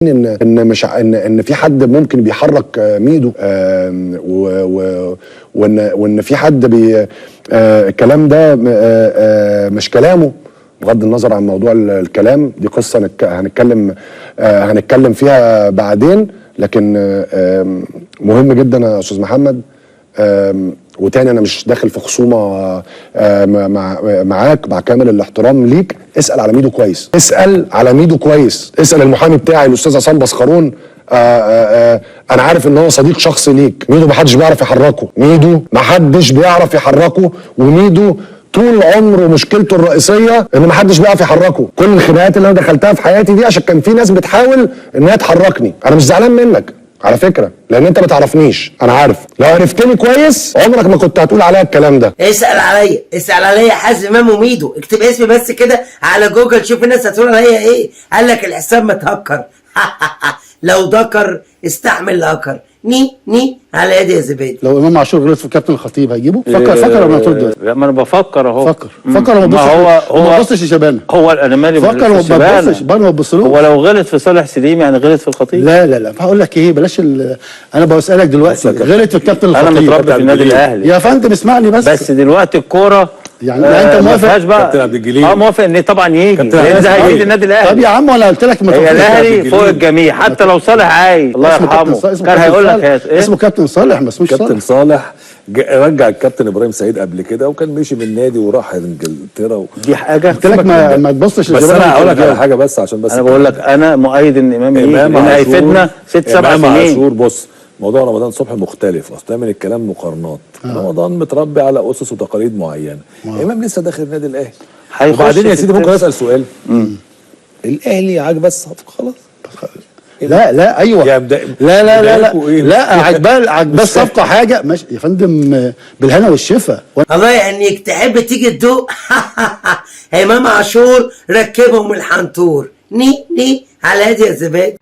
ان في حد ممكن بيحرك ميدو، وان في حد الكلام ده مش كلامه، بغض النظر عن موضوع الكلام. دي قصه هنتكلم فيها بعدين، لكن مهم جدا يا استاذ محمد. وتاني انا مش داخل في خصومه معاك، مع كامل الاحترام ليك. اسال على ميدو كويس، اسال على ميدو كويس، اسال المحامي بتاعي الاستاذ عصام بسخرون. انا عارف ان هو صديق شخصي ليك. ميدو محدش بيعرف يحركه، ميدو محدش بيعرف يحركه، وميدو طول عمره مشكلته الرئيسيه ان محدش بيعرف يحركه. كل الخناقات اللي انا دخلتها في حياتي دي عشان كان في ناس بتحاول ان هي تحركني. انا مش زعلان منك على فكره، لان انت ما تعرفنيش. انا عارف لو عرفتني كويس عمرك ما كنت هتقول عليا الكلام ده. اسال عليا حازم امام وميدو. اكتب اسمي بس كده على جوجل، شوف الناس هتقول عليا ايه. قال لك الحساب متهكر. لو دكر استحمل لاكر. ني على يدي يا زبادي. لو امام عاشور غلط في كابتن الخطيب هيجيبه؟ فكر ولا ترد؟ لا، ما انا بفكر اهو. فكر وما تبصش لشبانه. هو انا مالي فكر وما تبصش ما تبصلوش. هو لو غلط في صالح سليم يعني غلط في الخطيب؟ لا هقول لك ايه، بلاش انا بسالك دلوقتي غلط في الكابتن الخطيب. انا متربي في النادي الاهلي يا فندم، اسمعني بس دلوقتي الكوره يعني انت موافق كابتن عبد الجليل؟ موافق ان طبعا يجي، لان ده هيجي النادي الاهلي. طب يا عم وانا قلت لك هي الاهلي فوق الجميع، حتى لو صالح عايز الله يرحمه كان هيقول لك ايه؟ اسمه كابتن صالح، ما اسموش كابتن صالح. رجع الكابتن ابراهيم سعيد قبل كده، وكان مشي من النادي وراح انجلترا دي حاجه قلت لك ما تبصش بس انا هقول لك على حاجه بس عشان انا بقول لك انا مؤيد ان امام يجي، لان هيفيدنا 6-7 سنين. امام عاشور بص، موضوع رمضان صبحي مختلف، اصل دايما الكلام مقارنات. رمضان متربي على اسس وتقاليد معينه، امام لسه داخل النادي الاهلي. وبعدين يا سيدي ممكن اسال سؤال؟ الاهلي عاجبه الصفقه خلاص؟ لا ايوه لا عجباه الصفقه حاجه ماشي يا فندم، بالهنا والشفا. الله يهنيك، تحب تيجي تدوق؟ امام عاشور ركبهم الحنطور. ني على يدي يا زبادي.